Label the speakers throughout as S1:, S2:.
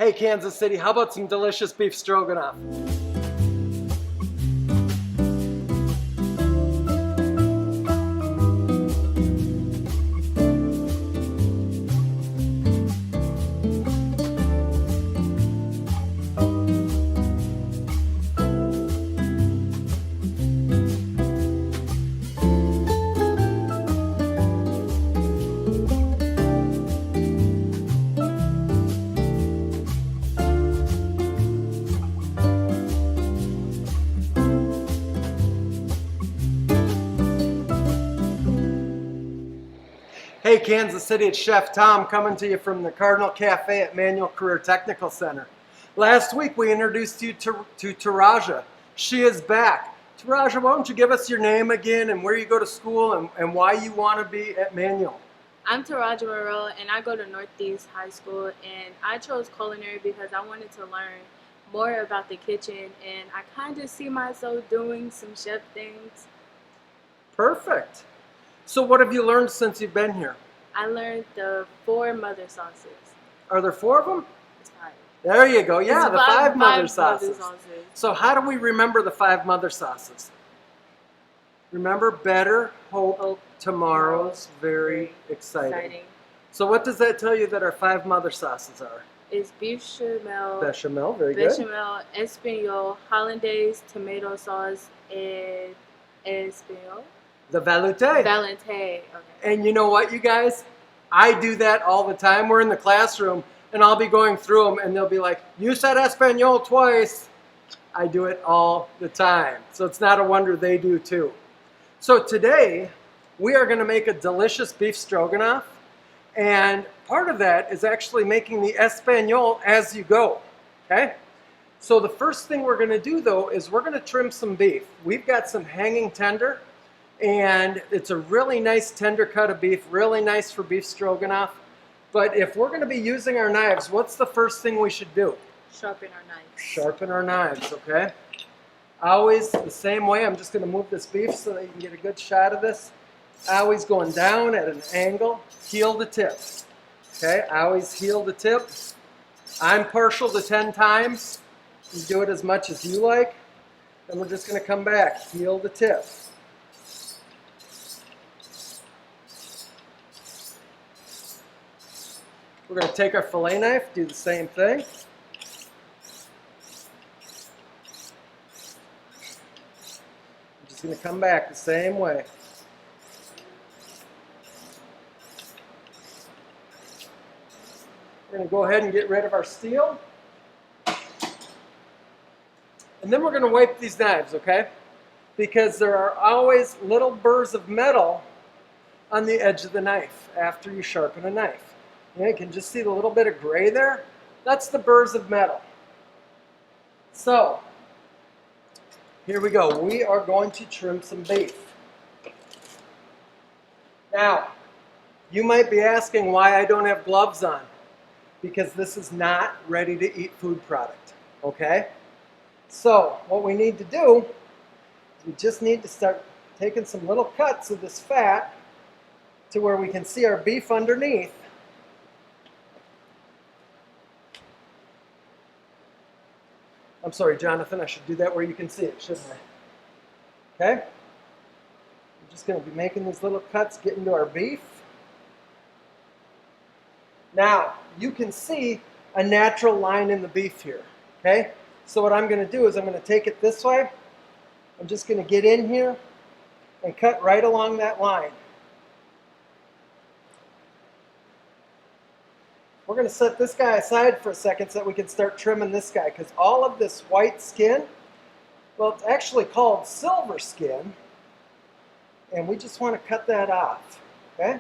S1: Hey Kansas City, how about some delicious beef stroganoff? Hey Kansas City, it's Chef Tom coming to you from the Cardinal Cafe at Manual Career Technical Center. Last week we introduced you to Taraja. She is back. Taraja, why don't you give us your name again and where you go to school and why you want to be at Manual?
S2: I'm Taraja Morrell, and I go to Northeast High School, and I chose culinary because I wanted to learn more about the kitchen, and I kind of see myself doing some chef things.
S1: Perfect. So what have you learned since you've been here?
S2: I learned the 4 mother sauces.
S1: Are there 4 of them?
S2: It's 5.
S1: There you go. Yeah,
S2: It's
S1: the 5 mother sauces.
S2: sauces.
S1: So how do we remember the 5 mother sauces? Remember, better, hope, tomorrow's very exciting. So what does that tell you that our 5 mother sauces are?
S2: It's bechamel,
S1: Very good.
S2: bechamel, espagnole, hollandaise, tomato sauce, and espagnole.
S1: The velouté.
S2: Valente. Okay.
S1: And you know what, you guys? I do that all the time. We're in the classroom, and I'll be going through them, and they'll be like, you said espagnole twice. I do it all the time. So it's not a wonder they do too. So today, we are going to make a delicious beef stroganoff. And part of that is actually making the espagnole as you go. Okay? So the first thing we're going to do, though, is we're going to trim some beef. We've got some hanging tender. And it's a really nice tender cut of beef, really nice for beef stroganoff. But if we're going to be using our knives, what's the first thing we should do?
S2: Sharpen our knives.
S1: Sharpen our knives, okay? Always the same way. I'm just going to move this beef so that you can get a good shot of this. Always going down at an angle, heel to tip. Okay, always heel to tip. I'm partial to 10 times. You do it as much as you like. Then we're just going to come back, heel to tip. We're going to take our fillet knife, do the same thing. I'm just going to come back the same way. We're going to go ahead and get rid of our steel. And then we're going to wipe these knives, okay? Because there are always little burrs of metal on the edge of the knife after you sharpen a knife. You can just see the little bit of gray there. That's the burrs of metal. So, here we go. We are going to trim some beef. Now, you might be asking why I don't have gloves on. Because this is not ready to eat food product. Okay? So, what we need to do is we just need to start taking some little cuts of this fat to where we can see our beef underneath. I'm sorry, Jonathan, I should do that where you can see it, shouldn't I? Okay? I'm just going to be making these little cuts, getting to our beef. Now, you can see a natural line in the beef here, okay? So what I'm going to do is I'm going to take it this way. I'm just going to get in here and cut right along that line. We're going to set this guy aside for a second so that we can start trimming this guy, because all of this white skin, well, it's actually called silver skin, and we just want to cut that off, okay?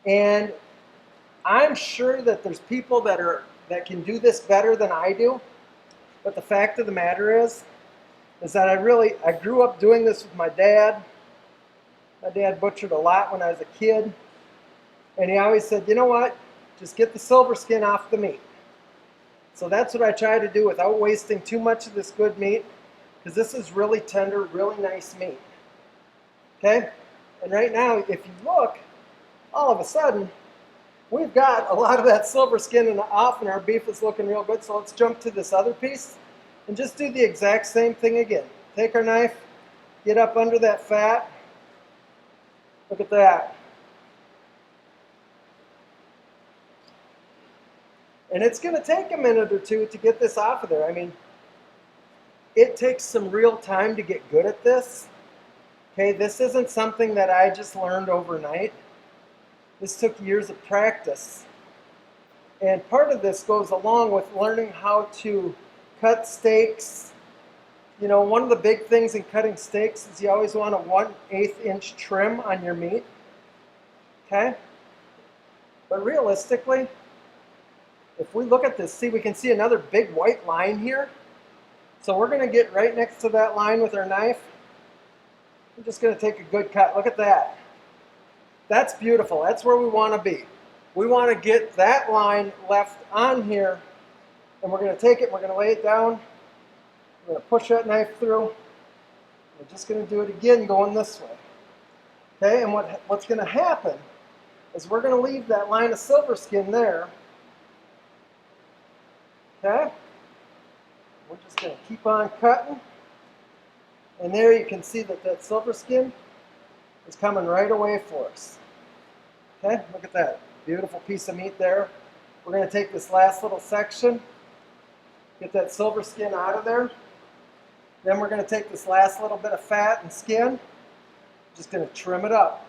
S1: And I'm sure that there's people that can do this better than I do, but the fact of the matter is that I grew up doing this with my dad. My dad butchered a lot when I was a kid. And he always said, you know what, just get the silver skin off the meat. So that's what I try to do without wasting too much of this good meat, because this is really tender, really nice meat. Okay? And right now, if you look, all of a sudden, we've got a lot of that silver skin off and our beef is looking real good. So let's jump to this other piece and just do the exact same thing again. Take our knife, get up under that fat. Look at that. And it's going to take a minute or two to get this off of there. I mean, it takes some real time to get good at this. Okay, this isn't something that I just learned overnight. This took years of practice. And part of this goes along with learning how to cut steaks. You know, one of the big things in cutting steaks is you always want a 1/8 inch trim on your meat. Okay? But realistically, if we look at this, see, we can see another big white line here. So we're going to get right next to that line with our knife. I'm just going to take a good cut. Look at that. That's beautiful. That's where we want to be. We want to get that line left on here, and we're going to take it, we're going to lay it down. We're going to push that knife through. We're just going to do it again going this way. Okay, and what's going to happen is we're going to leave that line of silver skin there. Okay? We're just going to keep on cutting. And there you can see that that silver skin is coming right away for us. Okay, look at that. Beautiful piece of meat there. We're going to take this last little section, get that silver skin out of there. Then we're going to take this last little bit of fat and skin, just going to trim it up.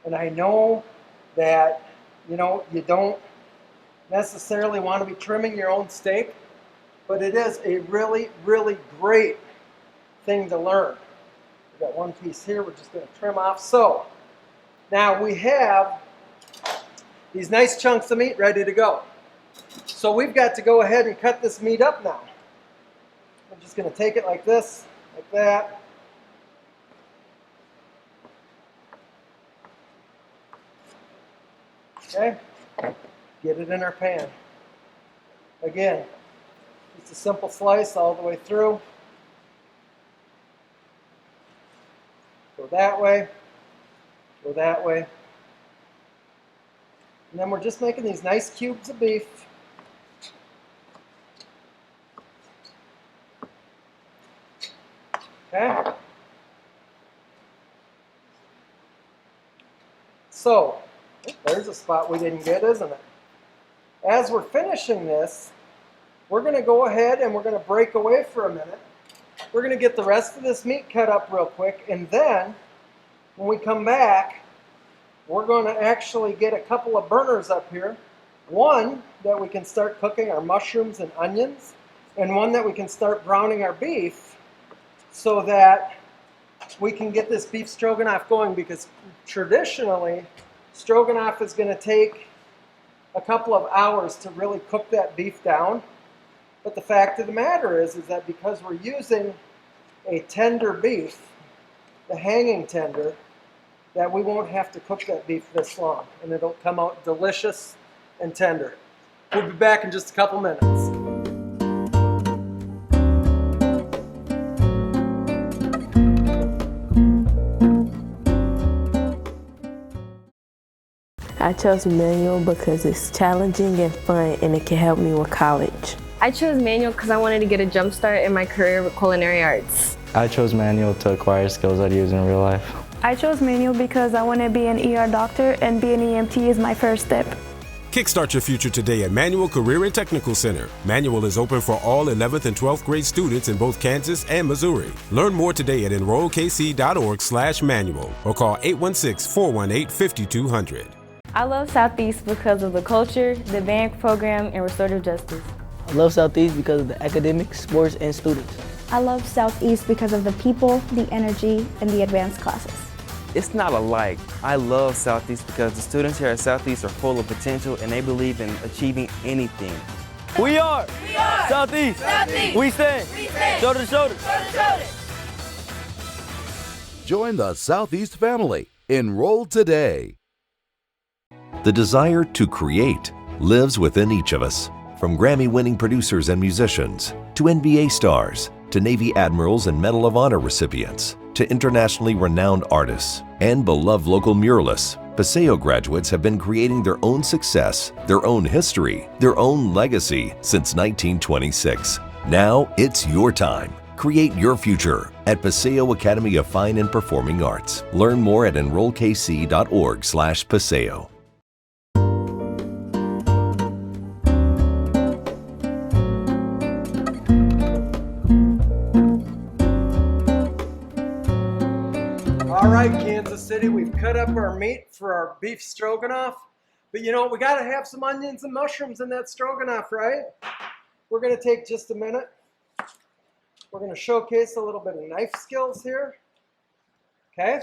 S1: And I know that, you know, you don't necessarily want to be trimming your own steak, but it is a really, really great thing to learn. We've got one piece here we're just going to trim off. So now we have these nice chunks of meat ready to go. So we've got to go ahead and cut this meat up now. I'm just going to take it like this, like that. Okay, get it in our pan. Again, just a simple slice all the way through. Go that way, go that way. And then we're just making these nice cubes of beef. Okay. So, there's a spot we didn't get, isn't it? As we're finishing this, we're going to go ahead and we're going to break away for a minute. We're going to get the rest of this meat cut up real quick, and then when we come back, we're going to actually get a couple of burners up here. One that we can start cooking our mushrooms and onions, and one that we can start browning our beef so that we can get this beef stroganoff going, because traditionally, stroganoff is going to take a couple of hours to really cook that beef down. But the fact of the matter is that because we're using a tender beef, the hanging tender, that we won't have to cook that beef this long, and it'll come out delicious and tender. We'll be back in just a couple minutes.
S3: I chose manual because it's challenging and fun, and it can help me with college.
S4: I chose manual because I wanted to get a jump start in my career with culinary arts.
S5: I chose manual to acquire skills I'd use in real life.
S6: I chose manual because I want to be an ER doctor, and being an EMT is my first step.
S7: Kickstart your future today at Manual Career and Technical Center. Manual is open for all 11th and 12th grade students in both Kansas and Missouri. Learn more today at enrollkc.org/manual or call 816-418-5200.
S6: I love Southeast because of the culture, the band program, and restorative justice.
S8: I love Southeast because of the academics, sports, and students.
S9: I love Southeast because of the people, the energy, and the advanced classes.
S10: It's not alike. I love Southeast because the students here at Southeast are full of potential and they believe in achieving anything.
S8: We are Southeast.
S11: Southeast.
S8: We stand shoulder to shoulder.
S11: Join the Southeast family. Enroll today.
S12: The desire to create lives within each of us. From Grammy-winning producers and musicians to NBA stars to Navy admirals and Medal of Honor recipients, to internationally renowned artists and beloved local muralists, Paseo graduates have been creating their own success, their own history, their own legacy since 1926. Now it's your time. Create your future at Paseo Academy of Fine and Performing Arts. Learn more at enrollkc.org/Paseo.
S1: All right, Kansas City, we've cut up our meat for our beef stroganoff. But you know, we got to have some onions and mushrooms in that stroganoff, right? We're going to take just a minute. We're going to showcase a little bit of knife skills here. Okay?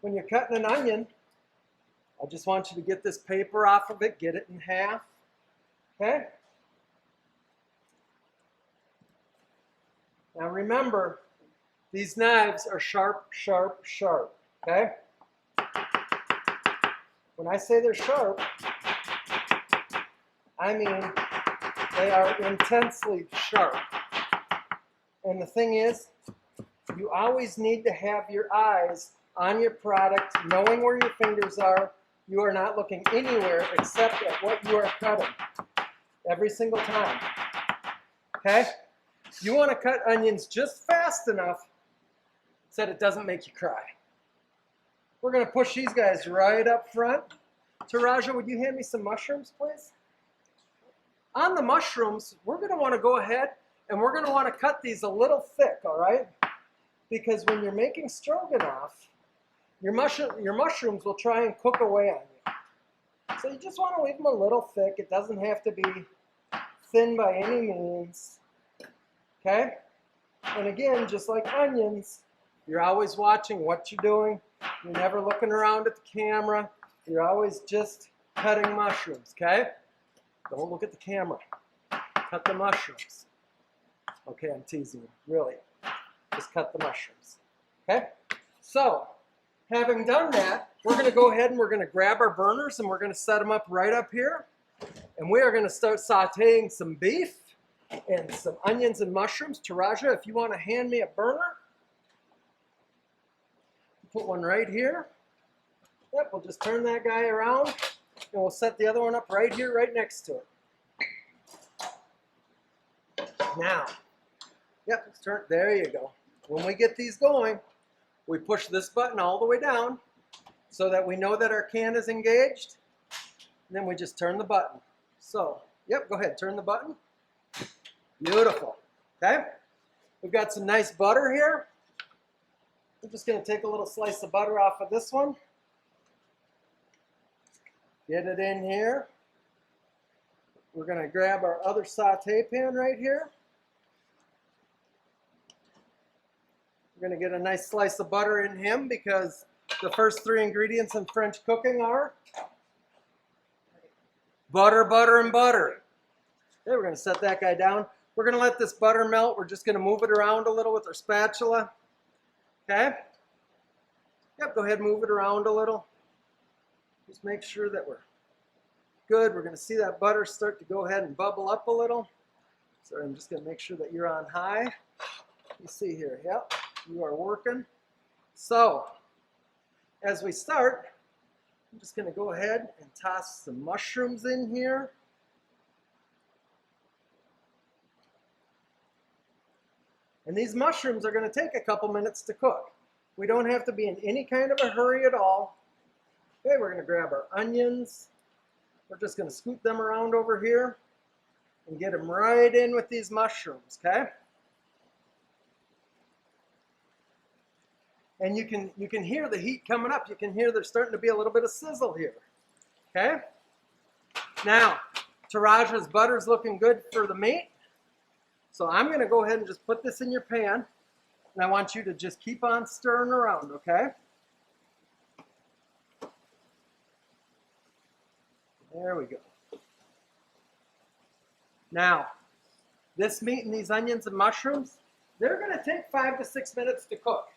S1: When you're cutting an onion, I just want you to get this paper off of it, get it in half. Okay? Now remember, these knives are sharp, sharp, sharp. Okay? When I say they're sharp, I mean they are intensely sharp. And the thing is, you always need to have your eyes on your product, knowing where your fingers are. You are not looking anywhere except at what you are cutting every single time. Okay? You want to cut onions just fast enough so that it doesn't make you cry. We're going to push these guys right up front. Taraja, would you hand me some mushrooms, please? On the mushrooms, we're going to want to go ahead and we're going to want to cut these a little thick, all right? Because when you're making stroganoff, your mushrooms will try and cook away on you. So you just want to leave them a little thick. It doesn't have to be thin by any means. Okay? And again, just like onions, you're always watching what you're doing. You're never looking around at the camera. You're always just cutting mushrooms, okay? Don't look at the camera. Cut the mushrooms. Okay, I'm teasing you, really. Just cut the mushrooms, okay? So, having done that, we're going to go ahead and we're going to grab our burners and we're going to set them up right up here. And we are going to start sauteing some beef and some onions and mushrooms. Taraja, if you want to hand me a burner, put one right here. Yep, we'll just turn that guy around and we'll set the other one up right here, right next to it. Now, yep, let's turn, there you go. When we get these going, we push this button all the way down so that we know that our can is engaged. And then we just turn the button. So, yep, go ahead, turn the button. Beautiful, okay? We've got some nice butter here. I'm just going to take a little slice of butter off of this one. Get it in here. We're going to grab our other saute pan right here. We're going to get a nice slice of butter in him because the first three ingredients in French cooking are butter, butter, and butter. Okay, we're going to set that guy down. We're going to let this butter melt. We're just going to move it around a little with our spatula. Okay? Yep, go ahead and move it around a little. Just make sure that we're good. We're going to see that butter start to go ahead and bubble up a little. So I'm just going to make sure that you're on high. You see here, yep, you are working. So, as we start, I'm just going to go ahead and toss some mushrooms in here. And these mushrooms are going to take a couple minutes to cook. We don't have to be in any kind of a hurry at all. Okay, we're going to grab our onions. We're just going to scoot them around over here and get them right in with these mushrooms, okay? And you can hear the heat coming up. You can hear there's starting to be a little bit of sizzle here, okay? Now, Taraja's butter's looking good for the meat. So I'm going to go ahead and just put this in your pan. And I want you to just keep on stirring around, okay? There we go. Now, this meat and these onions and mushrooms, they're going to take 5 to 6 minutes to cook.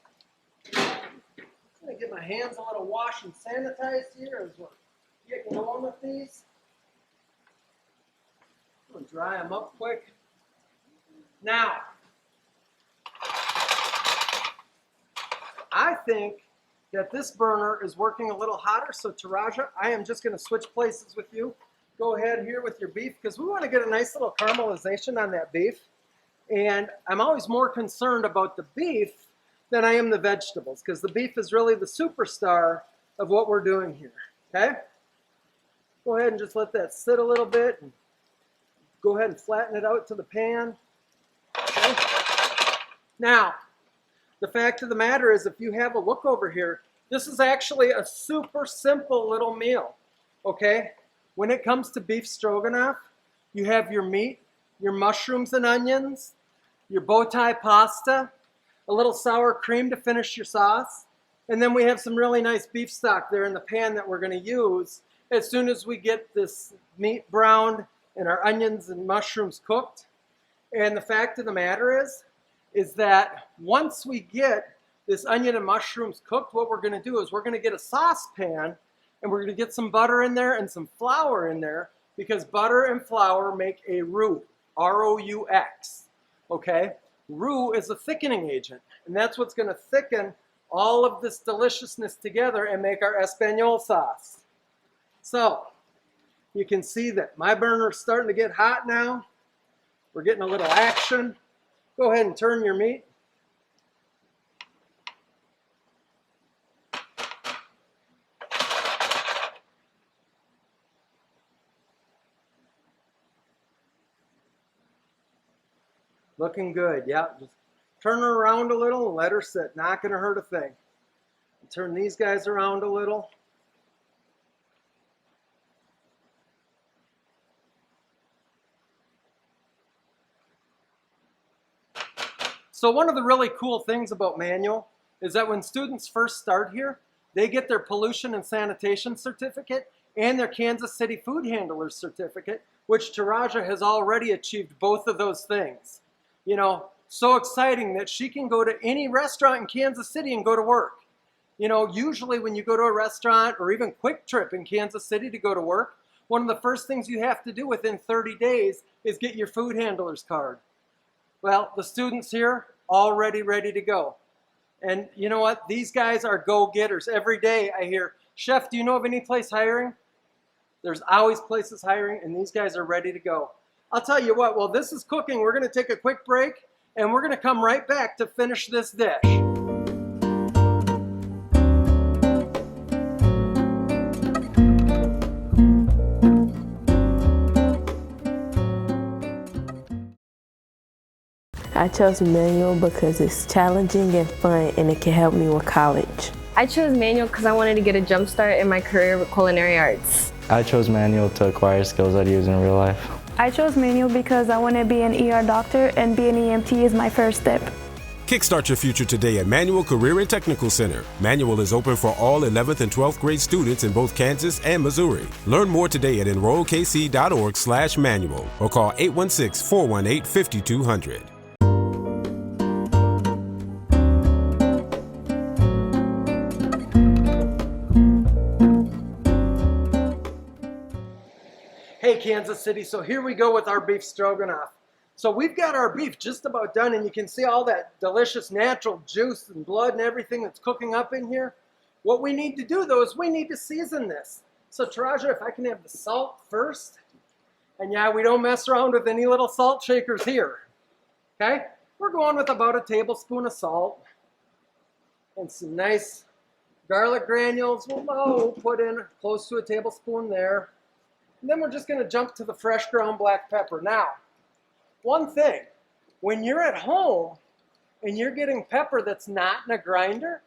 S1: I'm going to get my hands a little washed and sanitized here as we're getting going with these. I'm going to dry them up quick. Now, I think that this burner is working a little hotter, so Taraja, I am just going to switch places with you. Go ahead here with your beef, because we want to get a nice little caramelization on that beef. And I'm always more concerned about the beef than I am the vegetables, because the beef is really the superstar of what we're doing here, okay? Go ahead and just let that sit a little bit, and go ahead and flatten it out to the pan. Okay? Now, the fact of the matter is, if you have a look over here, this is actually a super simple little meal, okay? When it comes to beef stroganoff, you have your meat, your mushrooms and onions, your bow tie pasta, a little sour cream to finish your sauce, and then we have some really nice beef stock there in the pan that we're going to use as soon as we get this meat browned and our onions and mushrooms cooked. And the fact of the matter is that once we get this onion and mushrooms cooked, what we're going to do is we're going to get a saucepan and we're going to get some butter in there and some flour in there, because butter and flour make a roux, R-O-U-X, okay? Roux is a thickening agent, and that's what's going to thicken all of this deliciousness together and make our Espanol sauce. So, you can see that my burner is starting to get hot now. We're getting a little action. Go ahead and turn your meat. Looking good, yeah. Just turn her around a little and let her sit. Not going to hurt a thing. Turn these guys around a little. So one of the really cool things about Manual is that when students first start here, they get their pollution and sanitation certificate and their Kansas City food handler certificate, which Taraja has already achieved both of those things. You know, so exciting that she can go to any restaurant in Kansas City and go to work. You know, usually when you go to a restaurant or even Quick Trip in Kansas City to go to work, one of the first things you have to do within 30 days is get your food handler's card. Well, the students here, already ready to go. And you know what? These guys are go-getters. Every day I hear, "Chef, do you know of any place hiring?" There's always places hiring, and these guys are ready to go. I'll tell you what, while this is cooking, we're going to take a quick break, and we're going to come right back to finish this dish.
S3: I chose manual because it's challenging and fun, and it can help me with college.
S4: I chose manual because I wanted to get a jump start in my career with culinary arts.
S5: I chose manual to acquire skills I'd use in real life.
S9: I chose manual because I want to be an ER doctor, and being an EMT is my first step.
S7: Kickstart your future today at Manual Career and Technical Center. Manual is open for all 11th and 12th grade students in both Kansas and Missouri. Learn more today at enrollkc.org/manual or call 816-418-5200.
S1: Hey Kansas City, so here we go with our beef stroganoff. So we've got our beef just about done, and you can see all that delicious natural juice and blood and everything that's cooking up in here. What we need to do though is we need to season this. So Taraja, if I can have the salt first. And yeah, we don't mess around with any little salt shakers here. Okay? We're going with about a tablespoon of salt and some nice garlic granules. We'll put in close to a tablespoon there. And then we're just going to jump to the fresh ground black pepper. Now, one thing, when you're at home and you're getting pepper that's not in a grinder,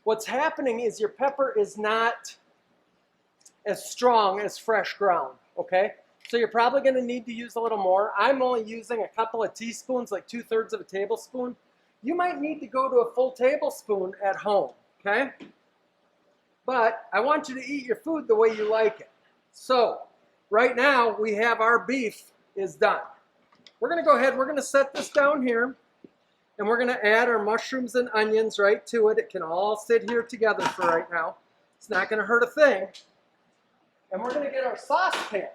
S1: what's happening is your pepper is not as strong as fresh ground, okay? So you're probably going to need to use a little more. I'm only using a couple of teaspoons, like 2/3 of a tablespoon. You might need to go to a full tablespoon at home, okay? But I want you to eat your food the way you like it. So, right now, we have our beef is done. We're going to go ahead, we're going to set this down here, and we're going to add our mushrooms and onions right to it. It can all sit here together for right now. It's not going to hurt a thing. And we're going to get our saucepan,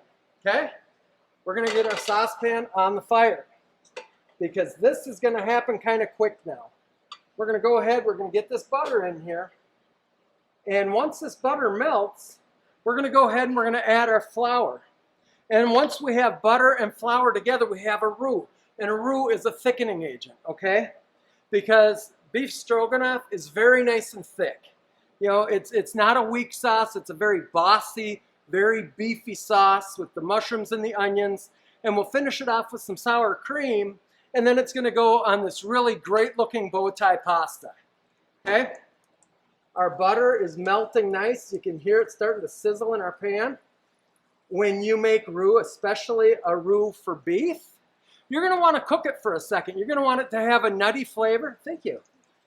S1: okay? We're going to get our saucepan on the fire, because this is going to happen kind of quick now. we're going to go ahead, we're going to get this butter in here. And once this butter melts, we're going to go ahead and we're going to add our flour. And once we have butter and flour together, we have a roux. And a roux is a thickening agent, okay? Because beef stroganoff is very nice and thick. You know, it's not a weak sauce. It's a very bossy, very beefy sauce with the mushrooms and the onions. And we'll finish it off with some sour cream. And then it's going to go on this really great looking bow tie pasta, okay? Our butter is melting nice. You can hear it starting to sizzle in our pan. When you make roux, especially a roux for beef, you're going to want to cook it for a second. You're going to want it to have a nutty flavor. Thank you.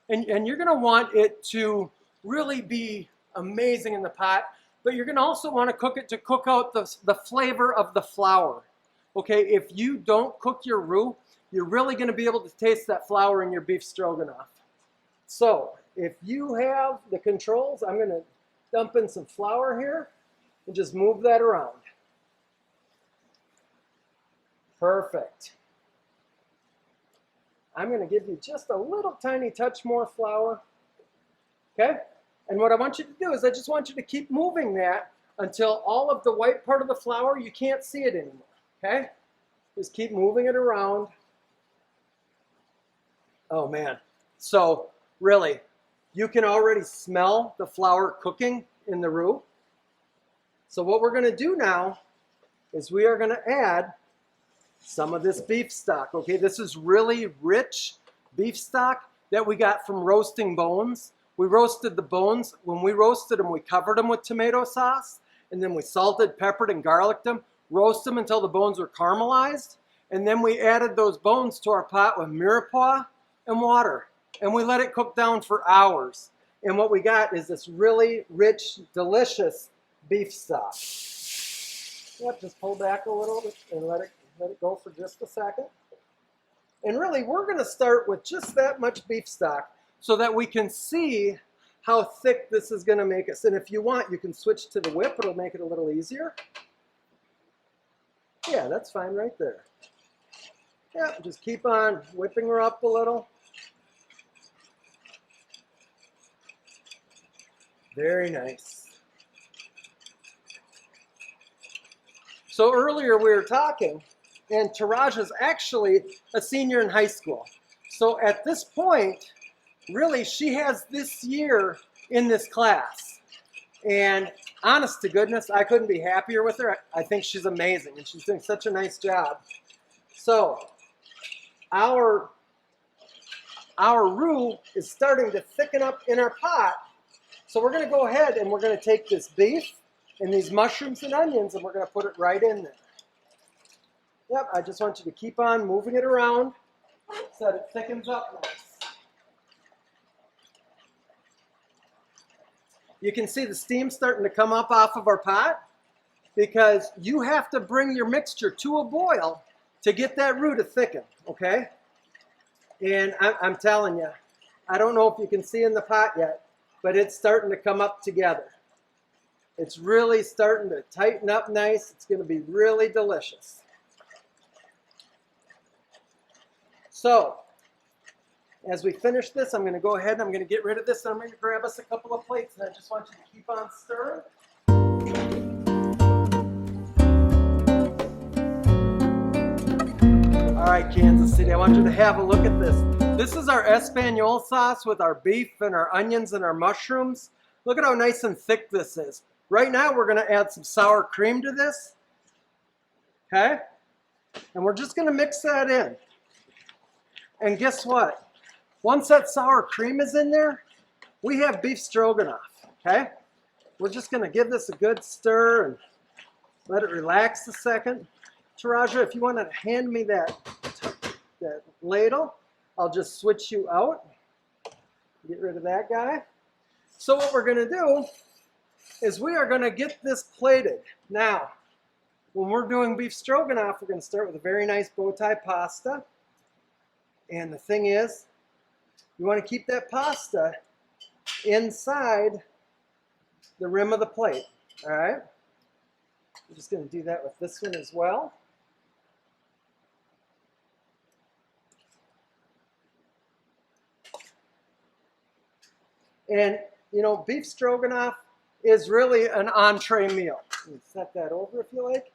S1: And you're going to want it to really be amazing in the pot, but you're going to also want to cook it to cook out the flavor of the flour. Okay, if you don't cook your roux, you're really going to be able to taste that flour in your beef stroganoff. So, if you have the controls, I'm going to dump in some flour here and just move that around. Perfect. I'm going to give you just a little tiny touch more flour. Okay? And what I want you to do is I just want you to keep moving that until all of the white part of the flour, you can't see it anymore. Okay? Just keep moving it around. Oh man. So, really, you can already smell the flour cooking in the roux. So what we're going to do now is we are going to add some of this beef stock. Okay, this is really rich beef stock that we got from roasting bones. We roasted the bones. When we roasted them, we covered them with tomato sauce, and then we salted, peppered, and garliced them, roasted them until the bones were caramelized, and then we added those bones to our pot with mirepoix and water. And we let it cook down for hours. And what we got is this really rich, delicious beef stock. Yep, just pull back a little bit and let it go for just a second. And really, we're going to start with just that much beef stock so that we can see how thick this is going to make us. And if you want, you can switch to the whip. It'll make it a little easier. Yeah, that's fine right there. Yeah, just keep on whipping her up a little. Very nice. So earlier we were talking, and Taraja's actually a senior in high school. So at this point, really, she has this year in this class. And honest to goodness, I couldn't be happier with her. I think she's amazing, and she's doing such a nice job. So our roux is starting to thicken up in our pot. So we're going to go ahead and we're going to take this beef and these mushrooms and onions and we're going to put it right in there. Yep, I just want you to keep on moving it around so that it thickens up nice. You can see the steam starting to come up off of our pot because you have to bring your mixture to a boil to get that roux to thicken, okay? And I'm telling you, I don't know if you can see in the pot yet, but it's starting to come up together. It's really starting to tighten up nice. It's going to be really delicious. So, as we finish this, I'm going to go ahead and I'm going to get rid of this and I'm going to grab us a couple of plates and I just want you to keep on stirring. All right, Kansas City, I want you to have a look at this. This is our Espanol sauce with our beef and our onions and our mushrooms. Look at how nice and thick this is. Right now, we're going to add some sour cream to this. Okay? And we're just going to mix that in. And guess what? Once that sour cream is in there, we have beef stroganoff. Okay? We're just going to give this a good stir and let it relax a second. Taraja, if you want to hand me that ladle, I'll just switch you out. Get rid of that guy. So what we're going to do is we are going to get this plated. Now, when we're doing beef stroganoff, we're going to start with a very nice bow tie pasta. And the thing is, you want to keep that pasta inside the rim of the plate. All right? I'm just going to do that with this one as well. And, you know, beef stroganoff is really an entree meal. Let me set that over if you like.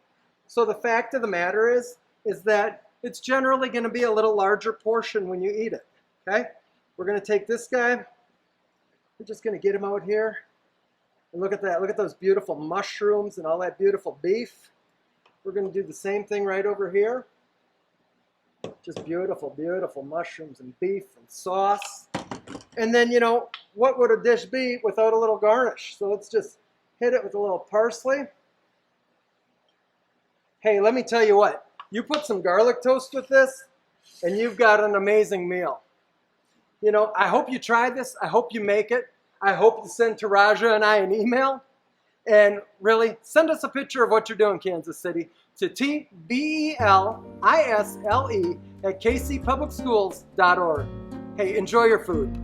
S1: So the fact of the matter is that it's generally going to be a little larger portion when you eat it, okay? We're going to take this guy. We're just going to get him out here. And look at that. Look at those beautiful mushrooms and all that beautiful beef. We're going to do the same thing right over here. Just beautiful, beautiful mushrooms and beef and sauce. And then, you know, what would a dish be without a little garnish? So let's just hit it with a little parsley. Hey, let me tell you what. You put some garlic toast with this, and you've got an amazing meal. You know, I hope you try this. I hope you make it. I hope to send to Raja and I an email. And really, send us a picture of what you're doing, Kansas City, to tbelisle@kcpublicschools.org. Hey, enjoy your food.